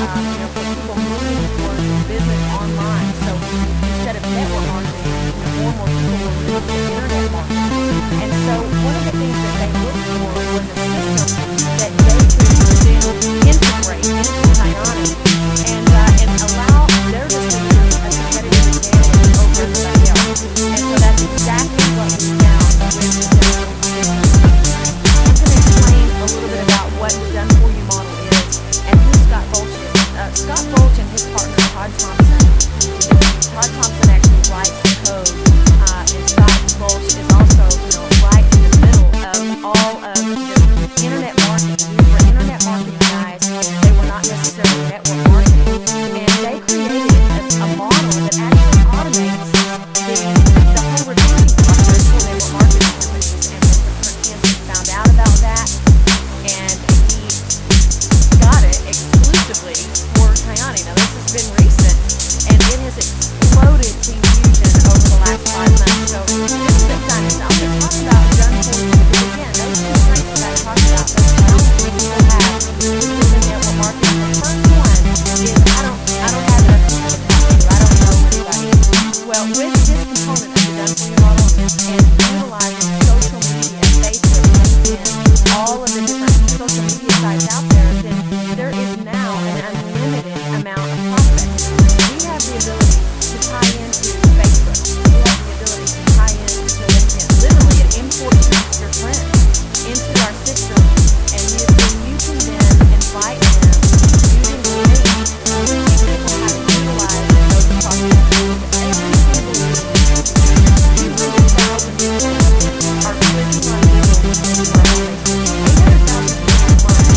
for people moving towards business online. So instead of network marketing, more and more people were moving to internet marketing. And so one of the things that they looked for was a system that they could then integrate into Kyani and allow their distributors a competitive advantage over everybody else. And so that's exactly what we found with the Done For You system. I'm going to explain a little bit about what the Done For You model is and who Scott Volch is. Scott Volch and his partner Todd Thompson. Todd Thompson actually writes the code, and Scott Volch is also, right in the middle of all of the internet marketing. These were internet marketing guys. They were not necessarily network marketing, and they created a model that actually automates the whole recruiting process for network marketing companies. And Mr. Hansen found out about that, and he got it exclusively for Kyani. Now this has been recent, and it has exploded Team Fusion over the last 5 months. So this is exciting. So I'm going to talk about Done For You because again, those two strengths that I talked about, those challenges people have within network marketing. The first one is I don't have enough people to talk to. I don't know anybody. Well, with this component of the Done For You model and utilizing social media, Facebook, LinkedIn, all of the different social media sites out there, then there is now an unlimited amount of prospects. We have the ability to tie into Facebook. We have the ability to tie into LinkedIn. Literally, it imports your friends into our system, and you can then invite them using the link and teach people how to utilize those prospects. Every single week, 200,000 people are clicking on videos into our Facebook. 800,000 people a month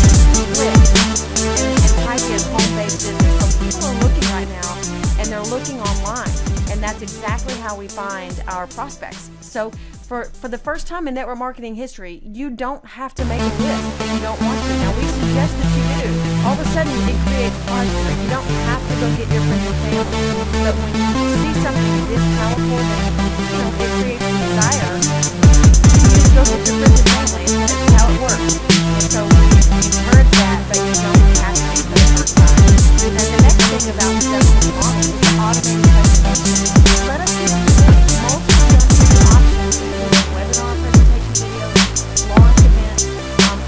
click and type in home-based business. So people are looking right now, and they're looking online, and that's exactly how we find our prospects. So for the first time in network marketing history, you don't have to make a list if you don't want to. Now, we suggest that you do. All of a sudden, it creates positive. You don't have to go get your friends and family. But when you see something this powerful, that it creates a desire, you just go get your friends and family, and that's how it works. And so we encourage that, but you don't have to for the first time. And the next thing about the Done For You model is the automated presentation. Let us get into multiple Done For You options, including webinar presentation videos, launch events,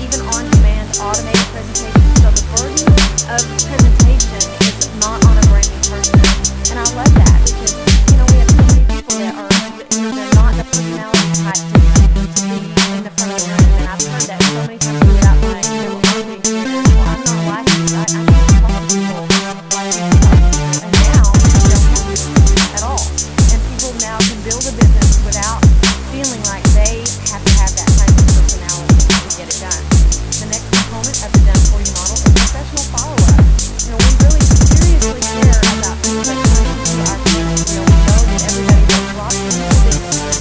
even on-demand automated presentations. So the burden of presentation is not on a brand new person. And I love that because, we have so many people that are, they're not the personality type to be in the front of the room. And I've heard that so many times throughout my marketing career. Well, I'm not like you. I can't talk to people like you talk. And now you don't have to at all. And people now can build a business without feeling like they have to have that type of personality to get it done. The next component of the Done For You model is professional follow-up. We really seriously care about people that come into our team. We know that everybody that's watching this system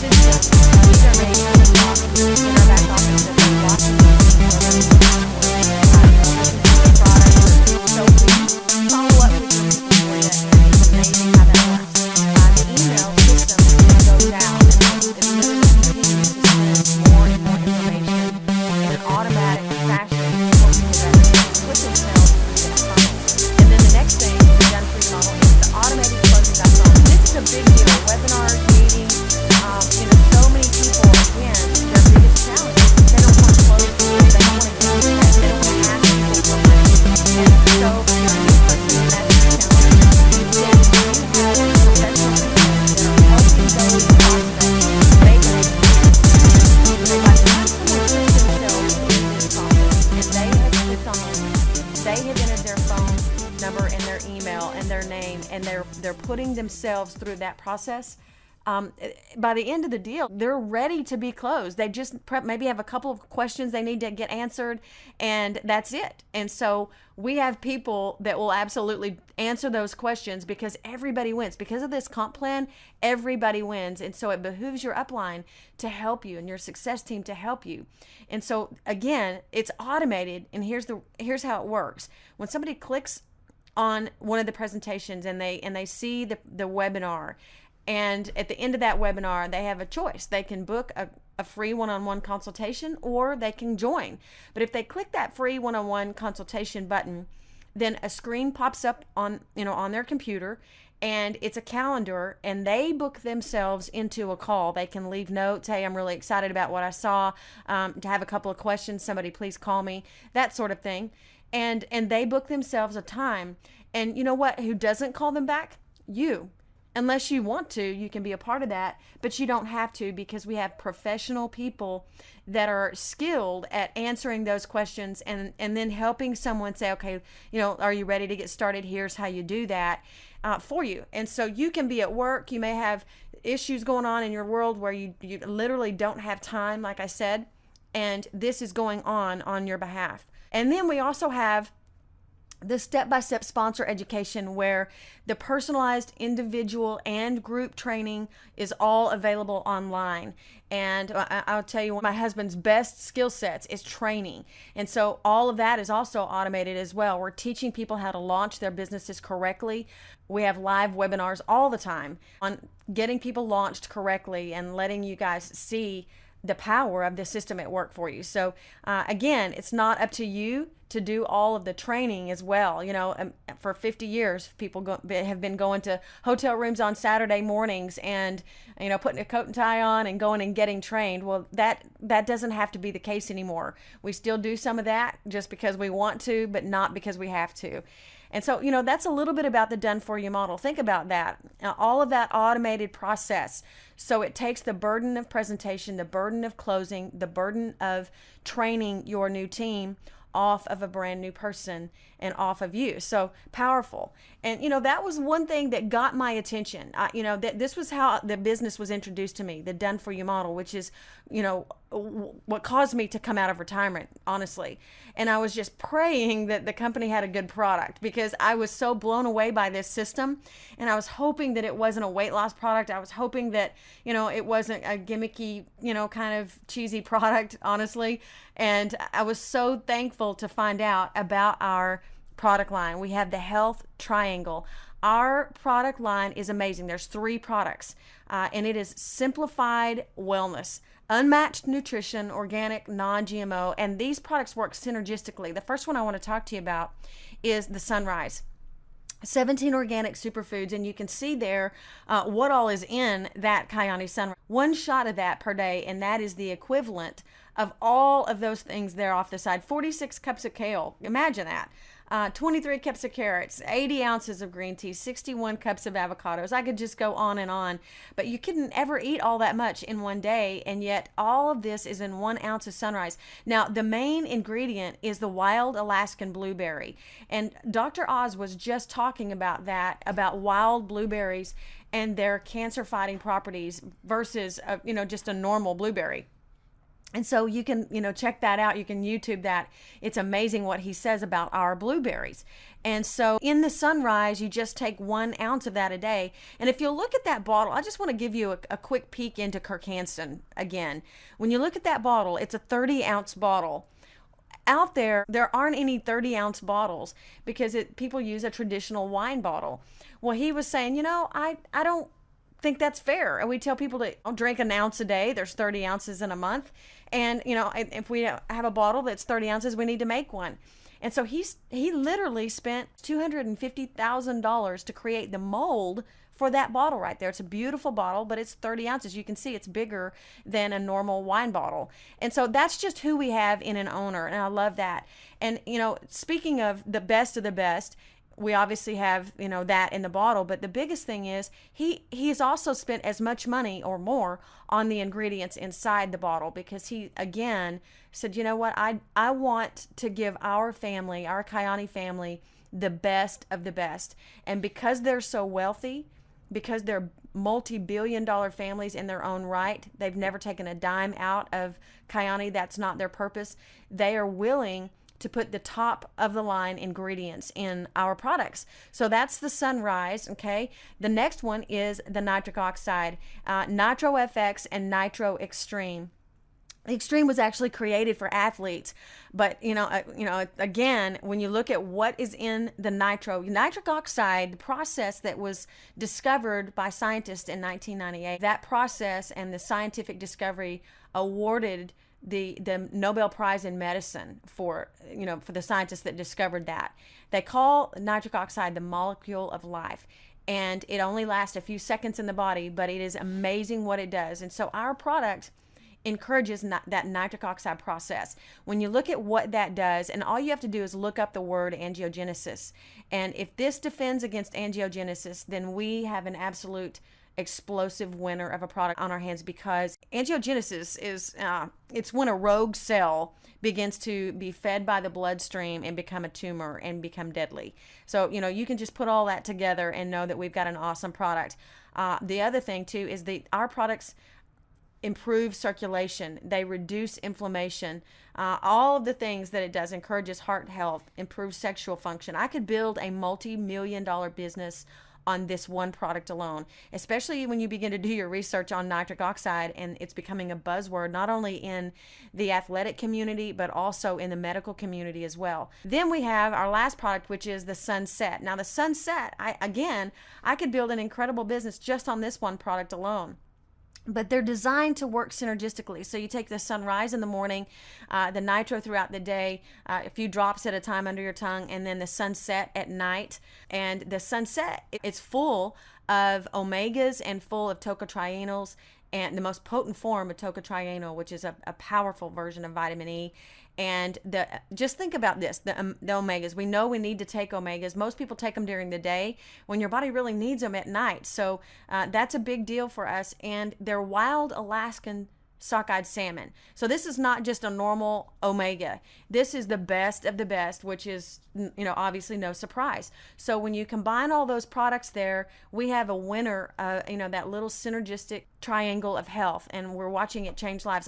either may come across in our back office that they're watching the product. So we follow up with your people for you, and it's amazing how that works. The email system goes out and it literally continues to send more and more information in an automatic fashion for people that put themselves through that funnel. And then the next thing in the Done For You model is the automated closing by phone. This is a big deal. Webinars, meetings, so many people, again, their biggest challenge is they don't want to close people. They don't want to get text. They don't want to ask people for money. And so if you're a new person and that's your challenge, then you have professional people that are helping those prospects make it. They by the time someone puts themselves in this process and they have clicked on the link, they have entered their phone number and their email and their name, and they're putting themselves through that process. By the end of the deal, they're ready to be closed. They just maybe have a couple of questions they need to get answered, and that's it. And so we have people that will absolutely answer those questions because everybody wins. Because of this comp plan, everybody wins. And so it behooves your upline to help you and your success team to help you. And so again, it's automated, and here's how it works. When somebody clicks on one of the presentations and they see the webinar, and at the end of that webinar, they have a choice. They can book a free one-on-one consultation, or they can join. But if they click that free one-on-one consultation button, then a screen pops up on, on their computer, and it's a calendar, and they book themselves into a call. They can leave notes. Hey, I'm really excited about what I saw. To have a couple of questions, somebody please call me, that sort of thing. And they book themselves a time. And you know what? Who doesn't call them back? You. Unless you want to, you can be a part of that, but you don't have to, because we have professional people that are skilled at answering those questions and then helping someone say, okay, are you ready to get started? Here's how you do that for you. And so you can be at work. You may have issues going on in your world where you literally don't have time, like I said, and this is going on your behalf. And then we also have the step-by-step sponsor education, where the personalized individual and group training is all available online. And I'll tell you, one of my husband's best skill sets is training. And so all of that is also automated as well. We're teaching people how to launch their businesses correctly. We have live webinars all the time on getting people launched correctly and letting you guys see the power of the system at work for you. So again, it's not up to you to do all of the training as well. For 50 years, people have been going to hotel rooms on Saturday mornings and, putting a coat and tie on and going and getting trained. Well, that doesn't have to be the case anymore. We still do some of that just because we want to, but not because we have to. And so, that's a little bit about the done for you model. Think about that. All of that automated process. So it takes the burden of presentation, the burden of closing, the burden of training your new team off of a brand new person and off of you. So powerful. And, that was one thing that got my attention. That this was how the business was introduced to me, the done for you model, which is, what caused me to come out of retirement, honestly. And I was just praying that the company had a good product, because I was so blown away by this system. And I was hoping that it wasn't a weight loss product. I was hoping that, it wasn't a gimmicky, kind of cheesy product, honestly. And I was so thankful to find out about our product line. We have the Health Triangle. Our product line is amazing. There's 3 products, and it is simplified wellness, unmatched nutrition, organic, non-GMO, and these products work synergistically. The first one I want to talk to you about is the Sunrise. 17 organic superfoods, and you can see there what all is in that Kyani Sunrise. 1 shot of that per day, and that is the equivalent of all of those things there off the side. 46 cups of kale. Imagine that. 23 cups of carrots, 80 ounces of green tea, 61 cups of avocados. I could just go on, but you couldn't ever eat all that much in one day, and yet all of this is in 1 ounce of Sunrise. Now, the main ingredient is the wild Alaskan blueberry, and Dr. Oz was just talking about that, about wild blueberries and their cancer-fighting properties versus, just a normal blueberry. And so you can, check that out. You can YouTube that. It's amazing what he says about our blueberries. And so in the Sunrise, you just take 1 ounce of that a day. And if you'll look at that bottle, I just want to give you a quick peek into Kirk Hansen again. When you look at that bottle, it's a 30-ounce bottle. Out there aren't any 30-ounce bottles because people use a traditional wine bottle. Well, he was saying, I don't think that's fair. And we tell people to drink 1 ounce a day. There's 30 ounces in a month. And, if we have a bottle that's 30 ounces, we need to make one. And so he literally spent $250,000 to create the mold for that bottle right there. It's a beautiful bottle, but it's 30 ounces. You can see it's bigger than a normal wine bottle. And so that's just who we have in an owner. And I love that. And, speaking of the best, we obviously have, that in the bottle, but the biggest thing is he's also spent as much money or more on the ingredients inside the bottle, because he, again, said, you know what, I want to give our family, our Kyani family, the best of the best. And because they're so wealthy, because they're multi-billion-dollar families in their own right, they've never taken a dime out of Kyani. That's not their purpose. They are willing to put the top of the line ingredients in our products. So that's the Sunrise, okay? The next one is the nitric oxide, Nitro FX and Nitro Extreme. The Extreme was actually created for athletes, but again, when you look at what is in the nitric oxide, the process that was discovered by scientists in 1998, that process and the scientific discovery awarded the Nobel Prize in medicine for the scientists that discovered that. They call nitric oxide the molecule of life. And it only lasts a few seconds in the body, but it is amazing what it does. And so our product encourages that nitric oxide process. When you look at what that does, and all you have to do is look up the word angiogenesis. And if this defends against angiogenesis, then we have an absolute explosive winner of a product on our hands, because angiogenesis is it's when a rogue cell begins to be fed by the bloodstream and become a tumor and become deadly. So you can just put all that together and know that we've got an awesome product. The other thing too is our products improve circulation, they reduce inflammation, all of the things that it does. Encourages heart health, improves sexual function. I could build a multi-million-dollar business on this one product alone, especially when you begin to do your research on nitric oxide, and it's becoming a buzzword not only in the athletic community but also in the medical community as well. Then we have our last product, which is the Sunset. Now the Sunset, I could build an incredible business just on this one product alone. But they're designed to work synergistically. So you take the sunrise in the morning, the nitro throughout the day, a few drops at a time under your tongue, and then the sunset at night. And the Sunset, it's full of omegas and full of tocotrienols, and the most potent form of tocotrienol, which is a powerful version of vitamin E. And just think about this, the omegas. We know we need to take omegas. Most people take them during the day when your body really needs them at night. So that's a big deal for us. And they're wild Alaskan sockeyed salmon. So this is not just a normal omega. This is the best of the best, which is, obviously no surprise. So when you combine all those products there, we have a winner, that little synergistic triangle of health, and we're watching it change lives.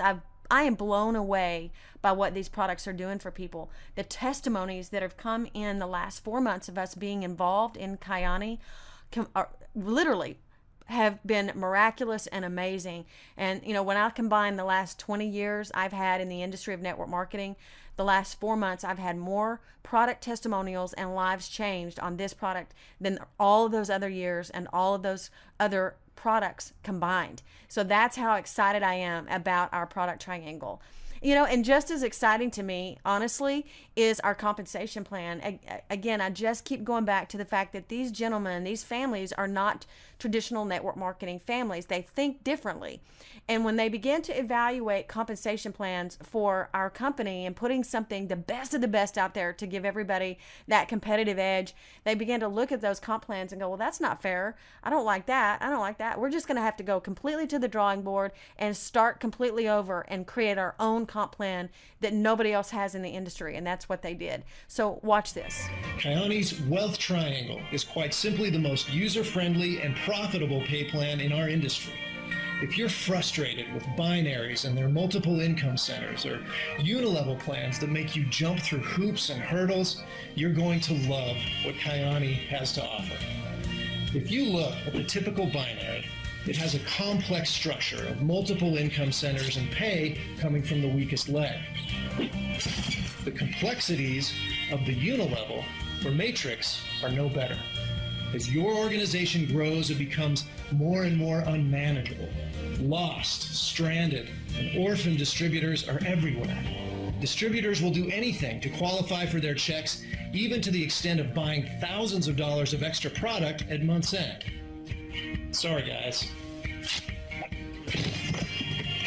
I am blown away by what these products are doing for people. The testimonies that have come in the last 4 months of us being involved in Kyani literally have been miraculous and amazing. And when I combine the last 20 years I've had in the industry of network marketing, the last 4 months I've had more product testimonials and lives changed on this product than all of those other years and all of those other products combined. So that's how excited I am about our product triangle. And just as exciting to me, honestly, is our compensation plan. Again, I just keep going back to the fact that these gentlemen, these families are not traditional network marketing families. They think differently. And when they begin to evaluate compensation plans for our company and putting something, the best of the best out there to give everybody that competitive edge, they begin to look at those comp plans and go, well, that's not fair. I don't like that. I don't like that. We're just going to have to go completely to the drawing board and start completely over and create our own comp plan that nobody else has in the industry. And that's what they did. So watch this. Kyani's Wealth Triangle is quite simply the most user-friendly and profitable pay plan in our industry. If you're frustrated with binaries and their multiple income centers, or unilevel plans that make you jump through hoops and hurdles, you're going to love what Kyani has to offer. If you look at the typical binary, it has a complex structure of multiple income centers and pay coming from the weakest leg. The complexities of the unilevel or matrix are no better. As your organization grows, it becomes more and more unmanageable. Lost, stranded, and orphan distributors are everywhere. Distributors will do anything to qualify for their checks, even to the extent of buying thousands of dollars of extra product at month's end. Sorry, guys.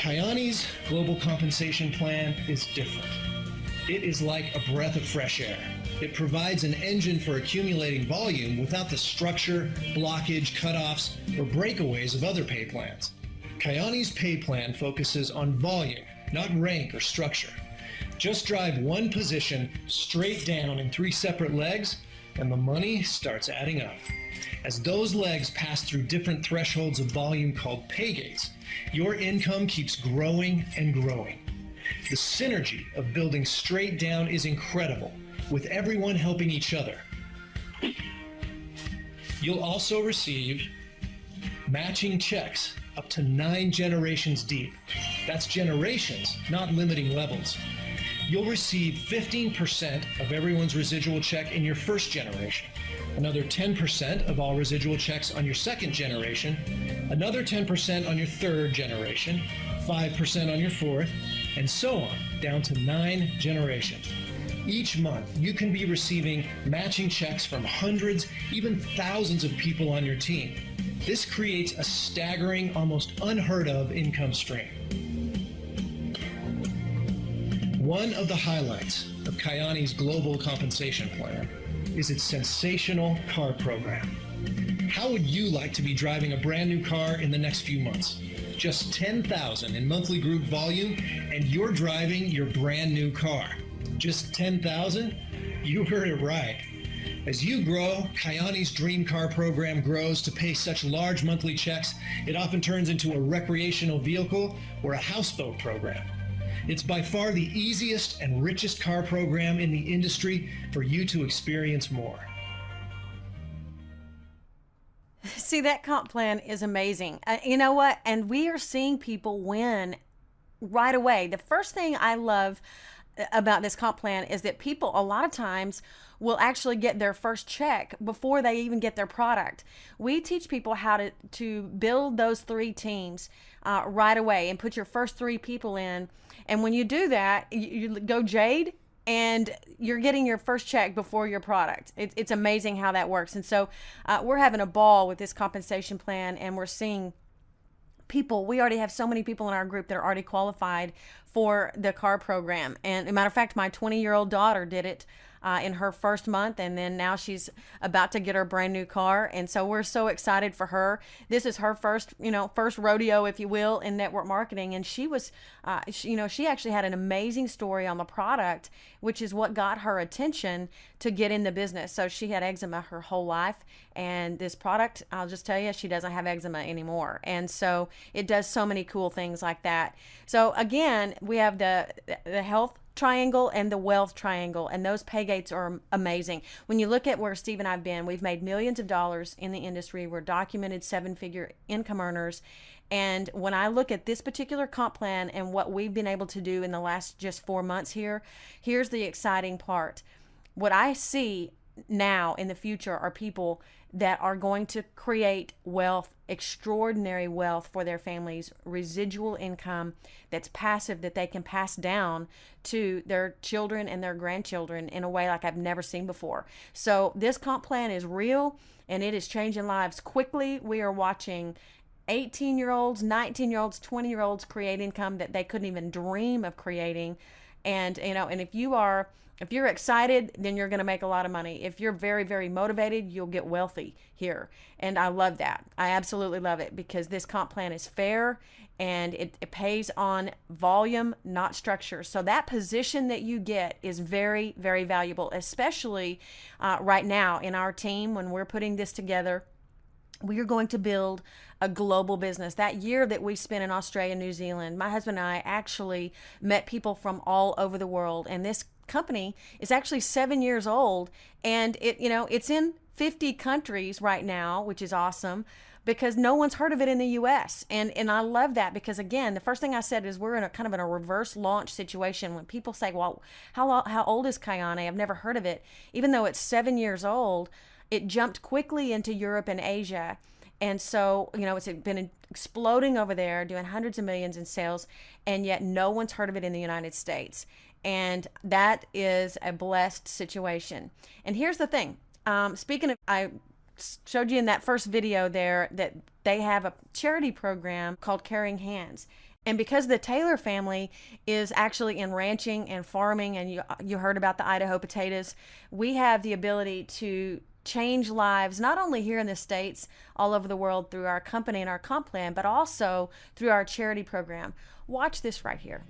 Kyani's global compensation plan is different. It is like a breath of fresh air. It provides an engine for accumulating volume without the structure, blockage, cutoffs, or breakaways of other pay plans. Kyani's pay plan focuses on volume, not rank or structure. Just drive one position straight down in 3 separate legs, and the money starts adding up. As those legs pass through different thresholds of volume called pay gates, your income keeps growing and growing. The synergy of building straight down is incredible, with everyone helping each other. You'll also receive matching checks up to 9 generations deep. That's generations, not limiting levels. You'll receive 15% of everyone's residual check in your first generation, another 10% of all residual checks on your second generation, another 10% on your third generation, 5% on your fourth, and so on, down to 9 generations. Each month, you can be receiving matching checks from hundreds, even thousands of people on your team. This creates a staggering, almost unheard of income stream. One of the highlights of Kyani's global compensation plan is its sensational car program. How would you like to be driving a brand new car in the next few months? Just $10,000 in monthly group volume, and you're driving your brand new car. Just $10,000? You heard it right. As you grow, Kyani's Dream Car program grows to pay such large monthly checks, it often turns into a recreational vehicle or a houseboat program. It's by far the easiest and richest car program in the industry for you to experience more. See, that comp plan is amazing. You know what? And we are seeing people win right away. The first thing I love about this comp plan is that people a lot of times will actually get their first check before they even get their product. We teach people how to build those 3 teams right away and put your first 3 people in. And when you do that, you go Jade, and you're getting your first check before your product. It's amazing how that works. And so we're having a ball with this compensation plan, and we're seeing people. We already have so many people in our group that are already qualified for the car program. And as a matter of fact, my 20-year-old daughter did it in her first month, and then now she's about to get her brand new car. And so we're so excited for her. This is her first rodeo, if you will, in network marketing. And she was, she actually had an amazing story on the product, which is what got her attention to get in the business. So she had eczema her whole life, and this product, I'll just tell you, she doesn't have eczema anymore. And so it does so many cool things like that. So again, we have the health triangle and the wealth triangle, and those pay gates are amazing. When you look at where Steve and I've been, we've made millions of dollars in the industry. We're documented 7-figure income earners. And when I look at this particular comp plan and what we've been able to do in the last just 4 months here's the exciting part. What I see now in the future are people that are going to create wealth, extraordinary wealth for their families, residual income that's passive that they can pass down to their children and their grandchildren in a way like I've never seen before. So this comp plan is real, and it is changing lives quickly. We are watching 18-year-olds, 19-year-olds, 20-year-olds create income that they couldn't even dream of creating. And if you're excited, then you're going to make a lot of money. If you're very, very motivated, you'll get wealthy here. And I love that. I absolutely love it, because this comp plan is fair, and it pays on volume, not structure. So that position that you get is very, very valuable, especially right now in our team when we're putting this together. We are going to build a global business. That year that we spent in Australia and New Zealand, my husband and I actually met people from all over the world. And this company is actually 7 years old, and it's in 50 countries right now, which is awesome, because no one's heard of it in the US. And I love that, because again, the first thing I said is we're in a kind of a reverse launch situation. When people say, well, how old is Kyani? I've never heard of it. Even though it's 7 years old, it jumped quickly into Europe and Asia. And so, it's been exploding over there, doing hundreds of millions in sales, and yet no one's heard of it in the United States. And that is a blessed situation. And here's the thing. Speaking of, I showed you in that first video there that they have a charity program called Caring Hands. And because the Taylor family is actually in ranching and farming, and you heard about the Idaho potatoes, we have the ability to change lives, not only here in the States, all over the world through our company and our comp plan, but also through our charity program. Watch this right here.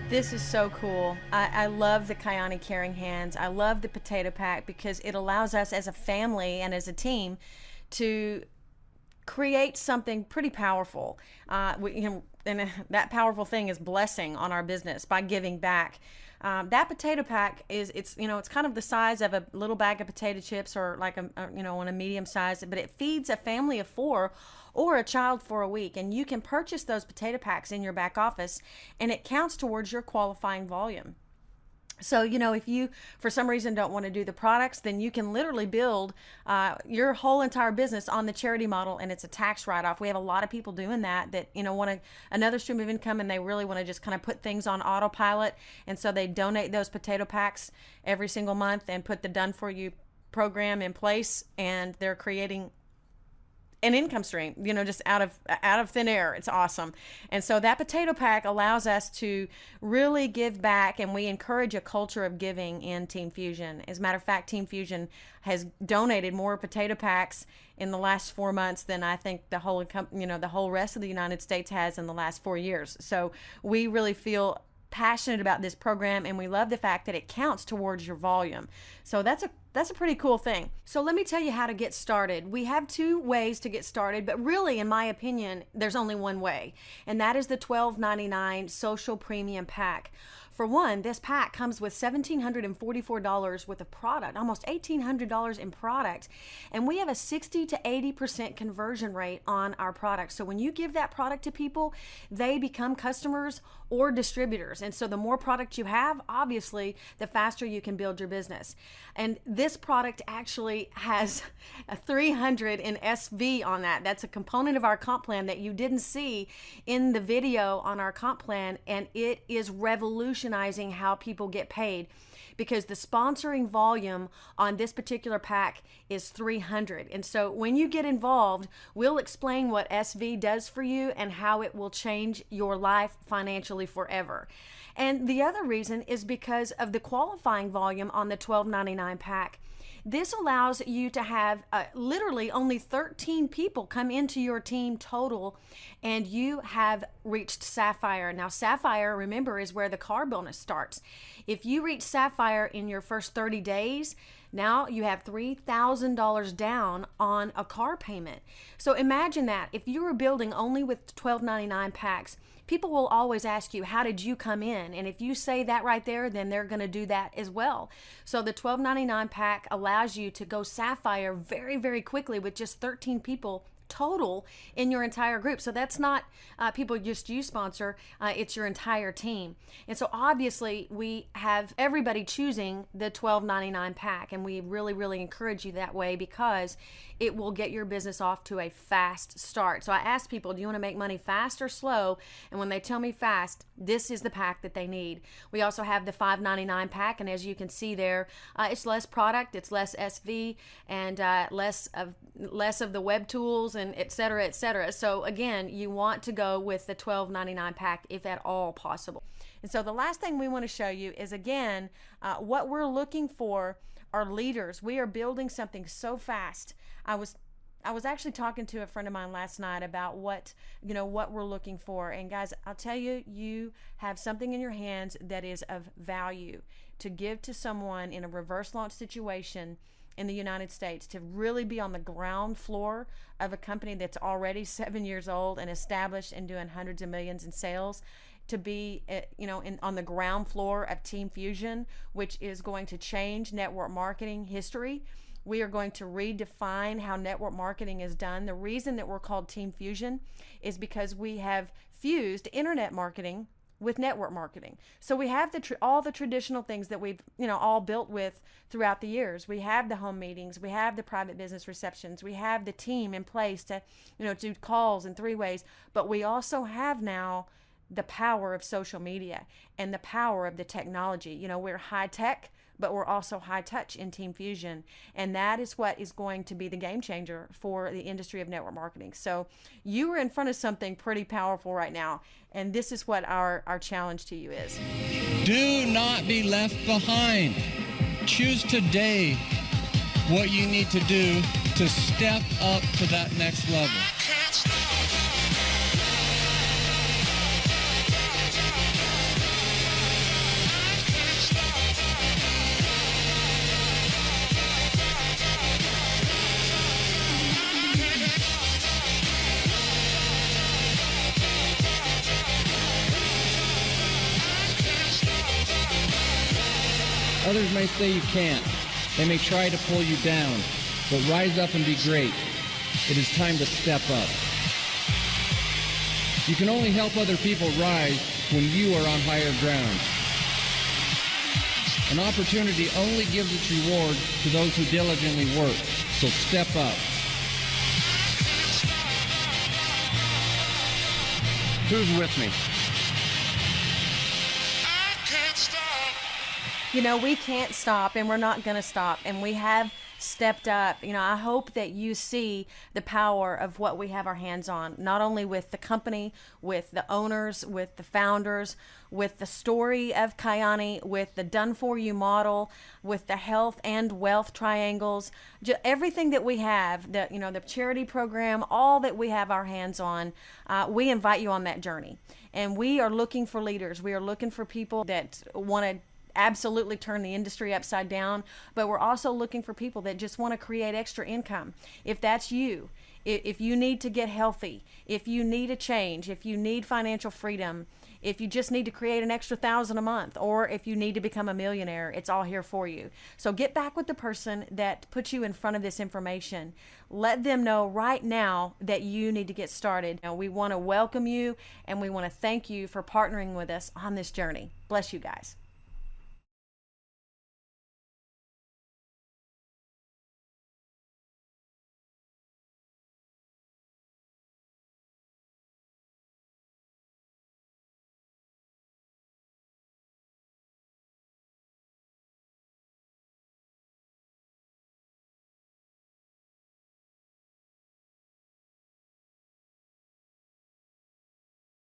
This is so cool. I love the Kyani Caring Hands. I love the potato pack because it allows us as a family and as a team to create something pretty powerful. And that powerful thing is blessing on our business by giving back. That potato pack it's kind of the size of a little bag of potato chips, or like on a medium size, but it feeds a family of 4 or a child for a week. And you can purchase those potato packs in your back office, and it counts towards your qualifying volume. So, if you, for some reason, don't want to do the products, then you can literally build your whole entire business on the charity model, and it's a tax write-off. We have a lot of people doing that want another stream of income, and they really want to just kind of put things on autopilot. And so they donate those potato packs every single month and put the Done For You program in place, and they're creating an income stream, just out of thin air. It's awesome. And so that potato pack allows us to really give back, and we encourage a culture of giving in Team Fusion. As a matter of fact, Team Fusion has donated more potato packs in the last 4 months than I think the whole rest of the United States has in the last 4 years. So we really feel passionate about this program, and we love the fact that it counts towards your volume. So that's a pretty cool thing. So let me tell you how to get started. We have 2 ways to get started, but really, in my opinion, there's only one way, and that is the $12.99 Social Premium Pack. For one, this pack comes with $1,744 worth of product, almost $1,800 in product, and we have a 60 to 80% conversion rate on our product. So when you give that product to people, they become customers or distributors. And so the more product you have, obviously, the faster you can build your business. And this product actually has a 300 in SV on that. That's a component of our comp plan that you didn't see in the video on our comp plan, and it is revolutionizing how people get paid, because the sponsoring volume on this particular pack is 300. And so when you get involved, we'll explain what SV does for you and how it will change your life financially forever. And the other reason is because of the qualifying volume on the $12.99 pack. This allows you to have literally only 13 people come into your team total, and you have reached Sapphire. Now, Sapphire, remember, is where the car bonus starts. If you reach Sapphire in your first 30 days, now you have $3,000 down on a car payment. So imagine that. If you were building only with $12.99 packs, people will always ask you, how did you come in? And if you say that right there, then they're going to do that as well. So the $12.99 pack allows you to go Sapphire very, very quickly with just 13 people total in your entire group. So that's not people just you sponsor, it's your entire team. And so obviously we have everybody choosing the $12.99 pack, and we really, really encourage you that way, because it will get your business off to a fast start. So I ask people, do you want to make money fast or slow? And when they tell me fast, this is the pack that they need. We also have the $5.99 pack, and as you can see there, it's less product, it's less SV, and less of the web tools, and et cetera, et cetera. So again, you want to go with the $12.99 pack if at all possible. And so the last thing we want to show you is, again, what we're looking for are leaders. We are building something so fast. I was actually talking to a friend of mine last night about what we're looking for. And guys, I'll tell you, you have something in your hands that is of value to give to someone in a reverse launch situation in the United States, to really be on the ground floor of a company that's already 7 years old and established and doing hundreds of millions in sales, to be on the ground floor of Team Fusion, which is going to change network marketing history. We are going to redefine how network marketing is done. The reason that we're called Team Fusion is because we have fused internet marketing with network marketing. So we have all the traditional things that we've all built with throughout the years. We have the home meetings, we have the private business receptions, we have the team in place to do calls in 3 ways, but we also have now the power of social media and the power of the technology. We're high tech, but we're also high touch in Team Fusion. And that is what is going to be the game changer for the industry of network marketing. So you are in front of something pretty powerful right now. And this is what our challenge to you is. Do not be left behind. Choose today what you need to do to step up to that next level. Others may say you can't. They may try to pull you down, but rise up and be great. It is time to step up. You can only help other people rise when you are on higher ground. An opportunity only gives its reward to those who diligently work, so step up. Who's with me? You know, we can't stop, and we're not going to stop, and we have stepped up. You know, I hope that you see the power of what we have our hands on, not only with the company, with the owners, with the founders, with the story of Kyani, with the done-for-you model, with the health and wealth triangles, everything that we have, the charity program, all that we have our hands on. We invite you on that journey, and we are looking for leaders. We are looking for people that want to absolutely turn the industry upside down, but we're also looking for people that just want to create extra income. If that's you, if you need to get healthy, if you need a change, if you need financial freedom, if you just need to create an extra $1,000 a month, or if you need to become a millionaire, it's all here for you. So get back with the person that put you in front of this information. Let them know right now that you need to get started. Now, we want to welcome you, and we want to thank you for partnering with us on this journey. Bless you guys.